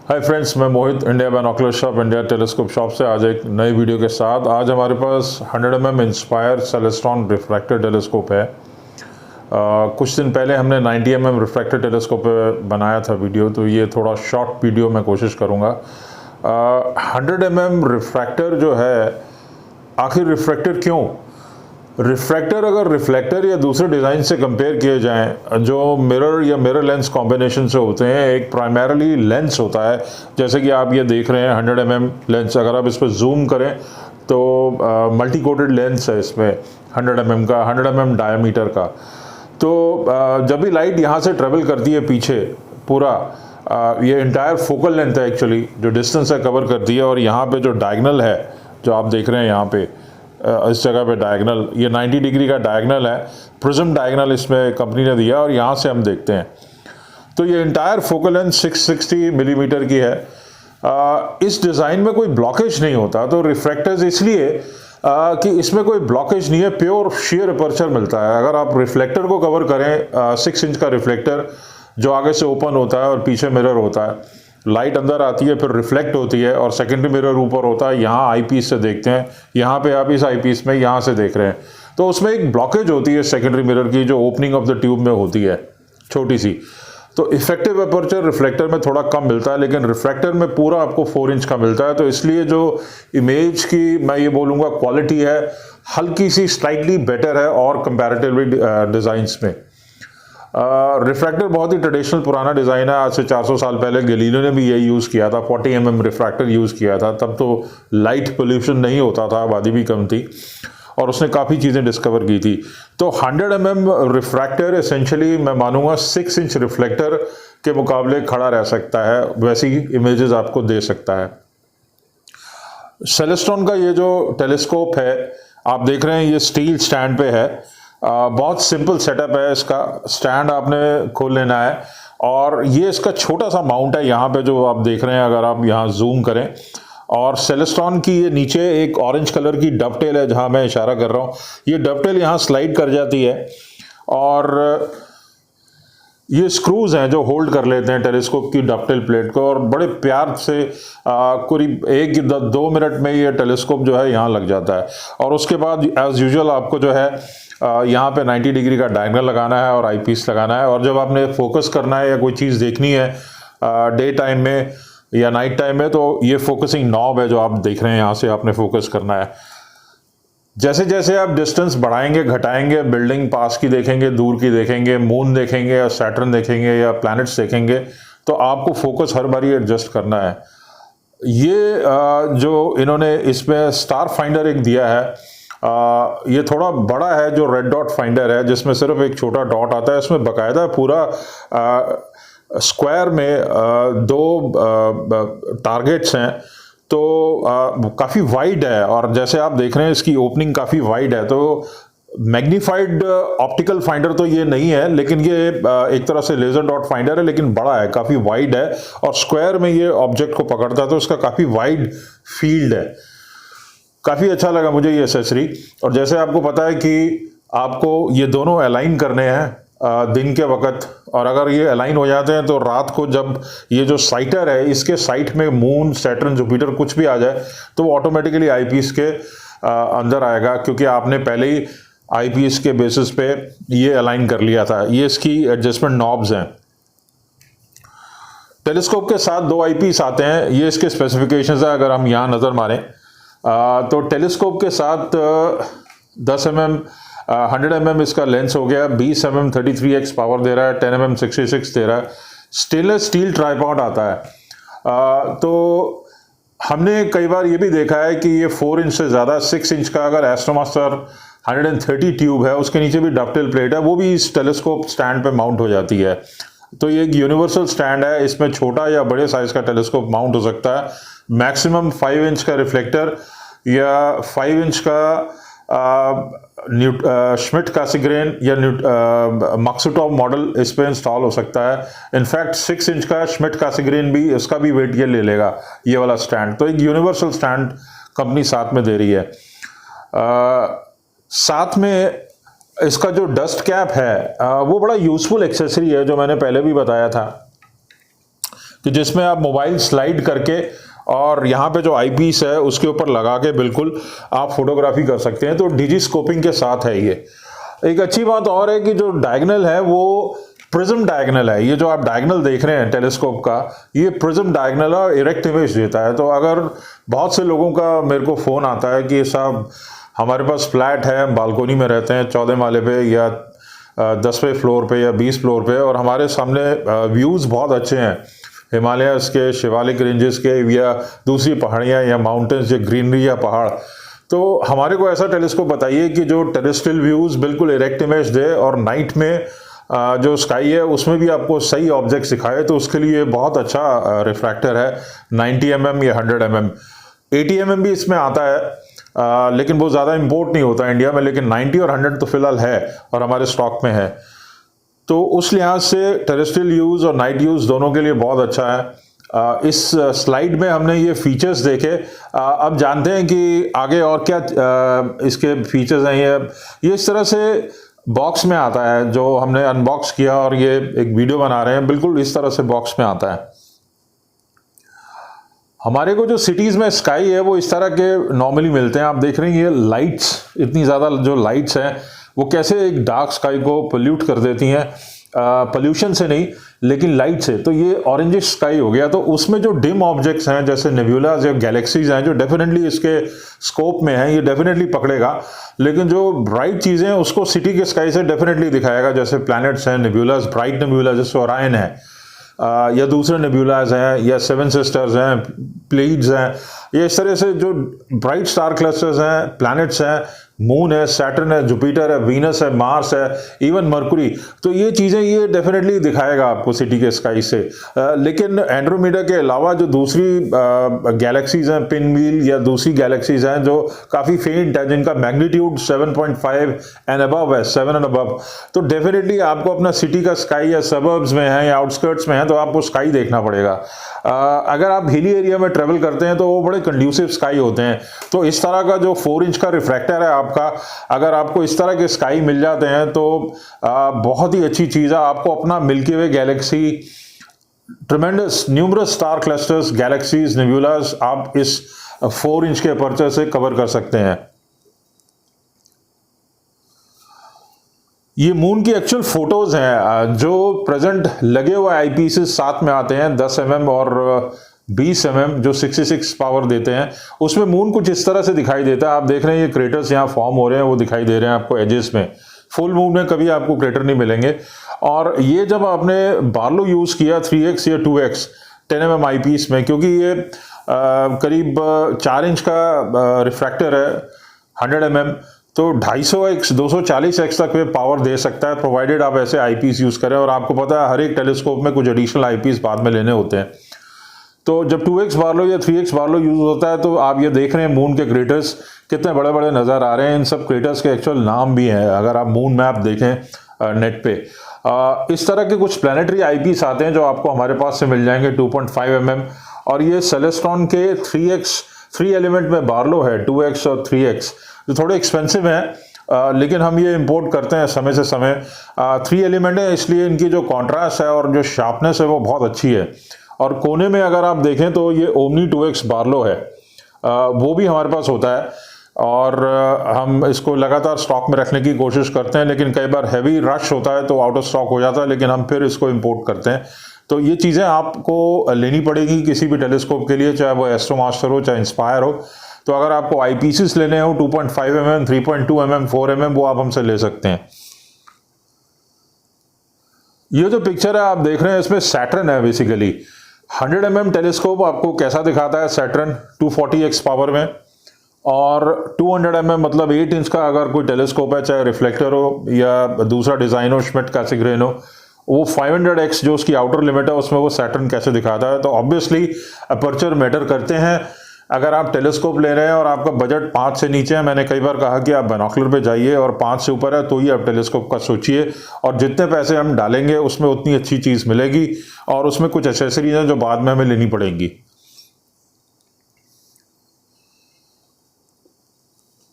हाय friends, मैं Mohit India binocular shop India telescope shop से आज एक नई वीडियो के साथ। आज हमारे पास 100 mm Inspire Celestron refractor telescope है। कुछ दिन पहले हमने 90 mm रिफ्रैक्टर टेलीस्कोप पे बनाया था वीडियो, तो ये थोड़ा शॉर्ट वीडियो मैं कोशिश करूँगा। 100 mm रिफ्रैक्टर जो है, आखिर रिफ्रैक्टर क्यों? रिफ्रैक्टर अगर रिफ्लेक्टर या दूसरे डिज़ाइन से कंपेयर किए जाएं जो मिरर या मिरर लेंस कॉम्बिनेशन से होते हैं, एक प्राइमरीली लेंस होता है। जैसे कि आप ये देख रहे हैं 100 mm लेंस, अगर आप इस पर जूम करें तो मल्टी कोटेड लेंस है इसमें 100 mm का, 100 mm डायमीटर का। तो जब भी लाइट यहाँ से ट्रेवल करती है पीछे, पूरा ये इंटायर फोकल लेंथ है एक्चुअली, जो डिस्टेंस है कवर करती है। और यहाँ पे जो डायगनल है जो आप देख रहे हैं यहाँ पे, इस जगह पे डायगनल, ये 90 डिग्री का डायगनल है, प्रिज्म डायगनल इसमें कंपनी ने दिया। और यहाँ से हम देखते हैं तो ये इंटायर फोकल लेंथ 660 मिलीमीटर की है। इस डिज़ाइन में कोई ब्लॉकेज नहीं होता। तो रिफ्रैक्टर्स इसलिए कि इसमें कोई ब्लॉकेज नहीं है, प्योर शेयर अपर्चर मिलता है। अगर आप रिफ्लेक्टर को कवर करें, 6 इंच का रिफ्लेक्टर जो आगे से ओपन होता है और पीछे मिरर होता है, लाइट अंदर आती है, फिर रिफ्लेक्ट होती है और सेकेंडरी मिरर ऊपर होता है। यहाँ आई पीस से देखते हैं, यहाँ पे आप इस आई पीस में यहाँ से देख रहे हैं, तो उसमें एक ब्लॉकेज होती है सेकेंडरी मिरर की, जो ओपनिंग ऑफ द ट्यूब में होती है, छोटी सी। तो इफेक्टिव अपर्चर रिफ्लेक्टर में थोड़ा कम मिलता है, लेकिन रिफ्रैक्टर में पूरा आपको 4 इंच का मिलता है। तो इसलिए जो इमेज की मैं ये बोलूँगा क्वालिटी है, हल्की सी स्लाइटली बेटर है और कंपैरेटिवली डिज़ाइंस में। रिफ्रैक्टर बहुत ही ट्रेडिशनल पुराना डिज़ाइन है। आज से 400 साल पहले गैलीलियो ने भी यही यूज़ किया था, 40 mm रिफ्रैक्टर यूज़ किया था। तब तो लाइट पोल्यूशन नहीं होता था, आबादी भी कम थी, और उसने काफ़ी चीज़ें डिस्कवर की थी। तो 100 mm रिफ्रैक्टर एसेंशियली मैं मानूंगा 6 इंच रिफ्लेक्टर के मुकाबले खड़ा रह सकता है, वैसी इमेजेस आपको दे सकता है। सेलेस्ट्रॉन का ये जो टेलीस्कोप है आप देख रहे हैं, ये स्टील स्टैंड पे है। बहुत सिंपल सेटअप है इसका। स्टैंड आपने खोल लेना है और ये इसका छोटा सा माउंट है यहाँ पे जो आप देख रहे हैं। अगर आप यहाँ जूम करें, और सेलेस्ट्रॉन की ये नीचे एक ऑरेंज कलर की डबटेल है जहाँ मैं इशारा कर रहा हूँ, ये डबटेल यहाँ स्लाइड कर जाती है और ये स्क्रूज हैं जो होल्ड कर लेते हैं टेलीस्कोप की डबटेल प्लेट को, और बड़े प्यार से करीब 1-2 मिनट में ये टेलीस्कोप जो है यहाँ लग जाता है। और उसके बाद एज यूजुअल आपको जो है यहाँ पे 90 डिग्री का डायगनल लगाना है और आईपीस लगाना है। और जब आपने फोकस करना है या कोई चीज़ देखनी है डे टाइम में या नाइट टाइम में, तो ये फोकसिंग नॉब है जो आप देख रहे हैं, यहाँ से आपने फोकस करना है। जैसे जैसे आप डिस्टेंस बढ़ाएंगे घटाएंगे, बिल्डिंग पास की देखेंगे, दूर की देखेंगे, मून देखेंगे या सैटर्न देखेंगे या प्लैनेट्स देखेंगे, तो आपको फोकस हर बारी एडजस्ट करना है। ये जो इन्होंने इसमें स्टार फाइंडर एक दिया है, ये थोड़ा बड़ा है, जो रेड डॉट फाइंडर है जिसमें सिर्फ एक छोटा डॉट आता है। इसमें बाकायदा पूरा स्क्वायर में 2 टारगेट्स हैं, तो काफ़ी वाइड है। और जैसे आप देख रहे हैं इसकी ओपनिंग काफ़ी वाइड है। तो मैग्नीफाइड ऑप्टिकल फाइंडर तो ये नहीं है, लेकिन ये एक तरह से लेज़र डॉट फाइंडर है, लेकिन बड़ा है, काफ़ी वाइड है और स्क्वायर में ये ऑब्जेक्ट को पकड़ता है, तो इसका काफ़ी वाइड फील्ड है। काफ़ी अच्छा लगा मुझे ये एसेसरी। और जैसे आपको पता है कि आपको ये दोनों अलाइन करने हैं दिन के वक्त, और अगर ये अलाइन हो जाते हैं तो रात को जब ये जो साइटर है इसके साइट में मून, सैटर्न, जुपिटर कुछ भी आ जाए, तो वो ऑटोमेटिकली आईपीस के अंदर आएगा, क्योंकि आपने पहले ही आईपीस के बेसिस पे ये अलाइन कर लिया था। ये इसकी एडजस्टमेंट नॉब्स हैं। टेलीस्कोप के साथ 2 आईपीस आते हैं, ये इसके स्पेसिफिकेशंस है। अगर हम यहाँ नज़र मारें तो टेलीस्कोप के साथ 10 mm 100 mm इसका लेंस हो गया, 20 mm 33x पावर दे रहा है, 10 mm 66 दे रहा है। स्टेनलेस स्टील ट्राइपॉड आता है। तो हमने कई बार ये भी देखा है कि ये 4 इंच से ज़्यादा, 6 इंच का अगर एस्ट्रोमास्टर 130 ट्यूब है, उसके नीचे भी डबटेल प्लेट है, वो भी इस टेलीस्कोप स्टैंड पे माउंट हो जाती है। तो ये एक यूनिवर्सल स्टैंड है, इसमें छोटा या बड़े साइज़ का टेलीस्कोप माउंट हो सकता है। मैक्सिमम 5 इंच का रिफ्लेक्टर या 5 इंच का श्मिट कासिग्रेन या मैक्सोटॉप मॉडल इस पे इंस्टॉल हो सकता है। इनफैक्ट 6 इंच का श्मिट कासिग्रेन भी, इसका भी वेट ये ले लेगा, ये वाला स्टैंड। तो एक यूनिवर्सल स्टैंड कंपनी साथ में दे रही है। साथ में इसका जो डस्ट कैप है वो बड़ा यूजफुल एक्सेसरी है, जो मैंने पहले भी बताया था। कि जिसमें आप मोबाइल स्लाइड करके और यहाँ पे जो आईपीस है उसके ऊपर लगा के बिल्कुल आप फोटोग्राफी कर सकते हैं। तो डिजी स्कोपिंग के साथ है ये। एक अच्छी बात और है कि जो डायगनल है वो प्रिज्म डायगनल है। ये जो आप डायगनल देख रहे हैं टेलीस्कोप का, ये प्रिज्म डायगनल और इरेक्ट इमेज देता है। तो अगर बहुत से लोगों का मेरे को फ़ोन आता है कि साहब हमारे पास फ्लैट है, हम बालकोनी में रहते हैं 14 माले पे या 10वें फ्लोर पे या 20 फ्लोर पे, और हमारे सामने व्यूज़ बहुत अच्छे हैं हिमालयस के, शिवालिक रेंजेस के, या दूसरी पहाड़ियाँ या माउंटेन्स या ग्रीनरी या पहाड़, तो हमारे को ऐसा टेलीस्कोप बताइए कि जो टेरेस्ट्रियल व्यूज़ बिल्कुल इरेक्ट इमेज दे और नाइट में जो स्काई है उसमें भी आपको सही ऑब्जेक्ट दिखाए। तो उसके लिए बहुत अच्छा रिफ्रैक्टर है 90 mm या 100 mm। 80 mm भी इसमें आता है, लेकिन वो ज़्यादा इंपोर्ट नहीं होता इंडिया में, लेकिन 90 और 100 तो फिलहाल है और हमारे स्टॉक में है। तो उस लिहाज से टेरेस्ट्रियल यूज़ और नाइट यूज़ दोनों के लिए बहुत अच्छा है। इस स्लाइड में हमने ये फीचर्स देखे। अब जानते हैं कि आगे और क्या इसके फीचर्स हैं। ये इस तरह से बॉक्स में आता है, जो हमने अनबॉक्स किया और ये एक वीडियो बना रहे हैं, बिल्कुल इस तरह से बॉक्स में आता है। हमारे को जो सिटीज़ में स्काई है वो इस तरह के नॉर्मली मिलते हैं। आप देख रहे हैं ये लाइट्स, इतनी ज़्यादा जो लाइट्स हैं वो कैसे एक डार्क स्काई को पोल्यूट कर देती हैं, पोल्यूशन से नहीं लेकिन लाइट से। तो ये ऑरेंजिश स्काई हो गया। तो उसमें जो डिम ऑब्जेक्ट्स हैं जैसे नेब्यूलाज या गैलेक्सीज हैं जो डेफिनेटली इसके स्कोप में हैं, ये डेफिनेटली पकड़ेगा। लेकिन जो ब्राइट चीज़ें हैं उसको सिटी के स्काई से डेफिनेटली दिखाएगा, जैसे प्लैनेट्स हैं, नेब्यूलाज, ब्राइट नेब्यूला जैसे ओरायन है, या दूसरे नेब्यूलाज हैं, या सेवन सिस्टर्स हैं, प्लेइड्स हैं। ये इस तरह से जो ब्राइट स्टार क्लस्टर्स हैं, प्लैनेट्स हैं, मून है, सैटर्न है, जुपिटर है, वीनस है, मार्स है, इवन मरकुरी, तो ये चीज़ें ये डेफिनेटली दिखाएगा आपको सिटी के स्काई से। लेकिन एंड्रोमेडा के अलावा जो दूसरी गैलेक्सीज हैं, पिनव्हील या दूसरी गैलेक्सीज हैं जो काफ़ी फेंट है, जिनका मैग्नीट्यूड 7.5 एंड अबव है, 7 एंड अबव, तो डेफिनेटली आपको अपना सिटी का स्काई या सबर्ब्स में है या आउटस्कर्ट्स में है तो आपको स्काई देखना पड़ेगा। अगर आप हिली एरिया में ट्रेवल करते हैं तो वो बड़े कंड्यूसिव स्काई होते हैं। तो इस तरह का जो 4 इंच का रिफ्रैक्टर है आपका, अगर आपको इस तरह के स्काई मिल जाते हैं तो बहुत ही अच्छी चीज़ है। आपको अपना Milky Way galaxy, tremendous numerous star clusters, galaxies, nebulas आप इस 4 इंच के अपर्चर से कवर कर सकते हैं। ये मून की एक्चुअल फोटोज हैं जो प्रेजेंट लगे हुए आईपीसेस साथ में आते हैं 10 mm और 20 mm जो 66 पावर देते हैं। उसमें मून कुछ इस तरह से दिखाई देता है। आप देख रहे हैं ये क्रेटर्स यहाँ फॉर्म हो रहे हैं, वो दिखाई दे रहे हैं आपको एजेस में। फुल मून में कभी आपको क्रेटर नहीं मिलेंगे। और ये जब आपने बार्लो यूज़ किया 3x या 2x 10 mm आईपीस में, क्योंकि ये करीब 4 इंच का रिफ्रैक्टर है 100 mm, तो 250x 240x तक वे पावर दे सकता है, प्रोवाइडेड आप ऐसे आईपीस यूज़ करें। और आपको पता है हर एक टेलीस्कोप में कुछ एडिशनल आईपीस बाद में लेने होते हैं। तो जब 2x बार्लो या 3x बार्लो यूज़ होता है तो आप ये देख रहे हैं मून के क्रेटर्स कितने बड़े बड़े नज़र आ रहे हैं। इन सब क्रेटर्स के एक्चुअल नाम भी हैं, अगर आप मून मैप देखें नेट पे। इस तरह के कुछ प्लानिटरी आईपीस आते हैं जो आपको हमारे पास से मिल जाएंगे 2.5 mm। और ये सेलेस्ट्रॉन के 3 एलिमेंट में बार्लो है 2x और 3x, जो थोड़े एक्सपेंसिव हैं, लेकिन हम ये इंपोर्ट करते हैं समय से समय। 3 एलिमेंट है इसलिए इनकी जो कॉन्ट्रास्ट है और जो शार्पनेस है वो बहुत अच्छी है। और कोने में अगर आप देखें तो ये ओमनी 2x बार्लो है, वो भी हमारे पास होता है और हम इसको लगातार स्टॉक में रखने की कोशिश करते हैं। लेकिन कई बार हैवी रश होता है तो आउट ऑफ स्टॉक हो जाता है, लेकिन हम फिर इसको इंपोर्ट करते हैं। तो ये चीज़ें आपको लेनी पड़ेगी किसी भी टेलीस्कोप के लिए, चाहे वो एस्ट्रोमास्टर हो चाहे इंस्पायर हो। तो अगर आपको आईपीसीस लेने हो 2.5 mm, 3.2 mm, 4 mm, वो आप हमसे ले सकते हैं। ये जो पिक्चर है आप देख रहे हैं इसमें सैटर्न है बेसिकली। 100 mm टेलीस्कोप आपको कैसा दिखाता है सैटर्न 240x पावर में, और 200 mm मतलब 8 इंच का अगर कोई टेलीस्कोप है, चाहे रिफ्लेक्टर हो या दूसरा डिज़ाइन हो, श्मिट कैसिग्रेन हो, वो 500x जो उसकी आउटर लिमिट है उसमें वो सैटर्न कैसे दिखाता है। तो ऑब्वियसली अपर्चर मैटर करते हैं। अगर आप टेलीस्कोप ले रहे हैं और आपका बजट 5 से नीचे है, मैंने कई बार कहा कि आप बाइनोकुलर पे जाइए, और 5 से ऊपर है तो ही आप टेलीस्कोप का सोचिए। और जितने पैसे हम डालेंगे उसमें उतनी अच्छी चीज़ मिलेगी, और उसमें कुछ एक्सेसरीज हैं जो बाद में हमें लेनी पड़ेंगी।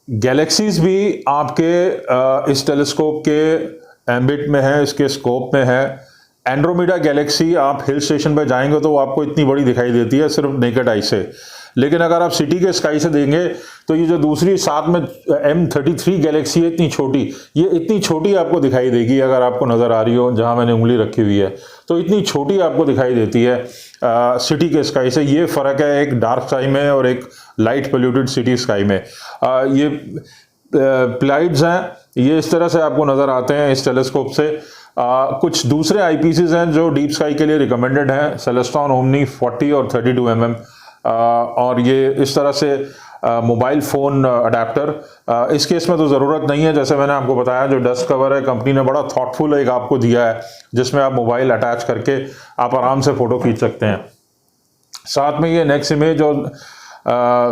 गैलेक्सीज भी आपके इस टेलीस्कोप के एम्बिट में है, इसके स्कोप में है। एंड्रोमेडा गैलेक्सी आप हिल स्टेशन पे जाएंगे तो वो आपको इतनी बड़ी दिखाई देती है सिर्फ नेकेड आई से, लेकिन अगर आप सिटी के स्काई से देंगे तो ये जो दूसरी साथ में M33 गैलेक्सी है इतनी छोटी, ये इतनी छोटी आपको दिखाई देगी। अगर आपको नज़र आ रही हो जहाँ मैंने उंगली रखी हुई है तो इतनी छोटी आपको दिखाई देती है सिटी के स्काई से। ये फ़र्क है एक डार्क स्काई में और एक लाइट पोल्यूटेड सिटी स्काई में। ये प्लाइड्स हैं, ये इस तरह से आपको नज़र आते हैं इस टेलीस्कोप से। कुछ दूसरे आईपीसीज हैं जो डीप स्काई के लिए रिकमेंडेड हैं, सेलेस्ट्रॉन ओमनी 40 और 32 mm, और ये इस तरह से मोबाइल फ़ोन अडेप्टर इस केस में तो ज़रूरत नहीं है। जैसे मैंने आपको बताया जो डस्ट कवर है कंपनी ने बड़ा थॉटफुल एक आपको दिया है जिसमें आप मोबाइल अटैच करके आप आराम से फ़ोटो खींच सकते हैं। साथ में ये नेक्स्ट इमेज और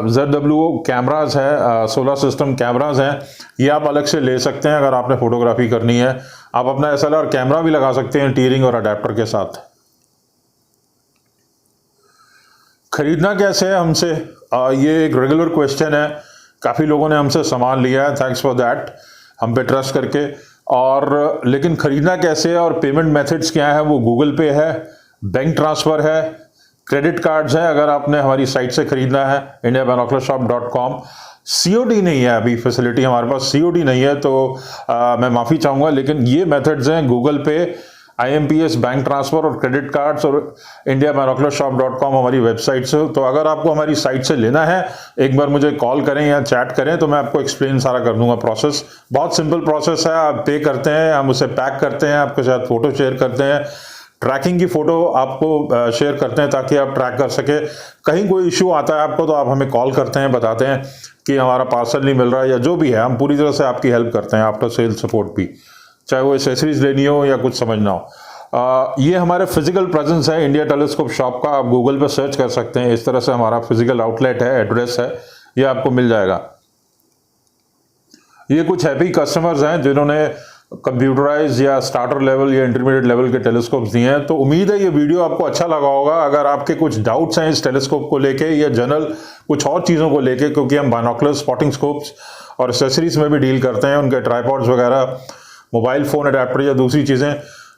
ZWO कैमराज है, सोलर सिस्टम कैमराज हैं, ये आप अलग से ले सकते हैं अगर आपने फ़ोटोग्राफी करनी है। आप अपना SLR कैमरा भी लगा सकते हैं टीयरिंग और अडेप्टर के साथ। खरीदना कैसे है हमसे, ये एक रेगुलर क्वेश्चन है, काफ़ी लोगों ने हमसे सामान लिया है, थैंक्स फॉर दैट, हम पे ट्रस्ट करके। और लेकिन खरीदना कैसे है और पेमेंट मेथड्स क्या है, वो गूगल पे है, बैंक ट्रांसफ़र है, क्रेडिट कार्ड्स हैं अगर आपने हमारी साइट से खरीदना है indiabinocularshop.com। COD नहीं है अभी फैसिलिटी हमारे पास, COD नहीं है तो मैं माफ़ी चाहूँगा, लेकिन ये मेथड्स हैं गूगल पे, IMPS बैंक ट्रांसफ़र और क्रेडिट कार्ड्स और indiabinocularshop.com हमारी वेबसाइट से। तो अगर आपको हमारी साइट से लेना है एक बार मुझे कॉल करें या चैट करें तो मैं आपको एक्सप्लेन सारा कर दूंगा। प्रोसेस बहुत सिंपल प्रोसेस है, आप पे करते हैं, हम उसे पैक करते हैं, आपके साथ फ़ोटो शेयर करते हैं, ट्रैकिंग की फ़ोटो आपको शेयर करते हैं ताकि आप ट्रैक कर सके। कहीं कोई इशू आता है आपको तो आप हमें कॉल करते हैं, बताते हैं कि हमारा पार्सल नहीं मिल रहा है या जो भी है, हम पूरी तरह से आपकी हेल्प करते हैं, आफ्टर सेल सपोर्ट भी, चाहे वो एसेसरीज लेनी हो या कुछ समझना हो। ये हमारे फिजिकल प्रेजेंस है इंडिया टेलीस्कोप शॉप का, आप गूगल पर सर्च कर सकते हैं, इस तरह से हमारा फिजिकल आउटलेट है, एड्रेस है, ये आपको मिल जाएगा। ये कुछ हैप्पी कस्टमर्स हैं जिन्होंने कंप्यूटराइज या स्टार्टर लेवल या इंटरमीडिएट लेवल के टेलीस्कोप्स दिए हैं। तो उम्मीद है ये वीडियो आपको अच्छा लगा होगा। अगर आपके कुछ डाउट्स हैं इस टेलीस्कोप को लेके या जनरल कुछ और चीज़ों को लेके, क्योंकि हम बाइनोकुलर स्पॉटिंग स्कोप्स और एसेसरीज में भी डील करते हैं, उनके ट्राइपॉड्स वगैरह, मोबाइल फ़ोन अडेप्टर या दूसरी चीज़ें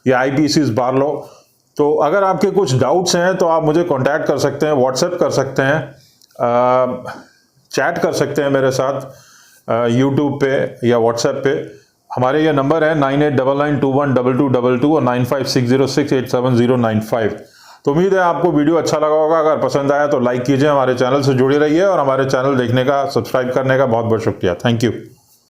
या IPCs बारलो, तो अगर आपके कुछ डाउट्स हैं तो आप मुझे कॉन्टैक्ट कर सकते हैं, व्हाट्सएप कर सकते हैं, चैट कर सकते हैं मेरे साथ यूट्यूब पे या व्हाट्सएप पे। हमारे ये नंबर है 9899212222 और 9560687095। तो उम्मीद है आपको वीडियो अच्छा लगा होगा। अगर पसंद आया तो लाइक कीजिए, हमारे चैनल से जुड़े रहिए और हमारे चैनल देखने का, सब्सक्राइब करने का बहुत बहुत शुक्रिया। Thank you.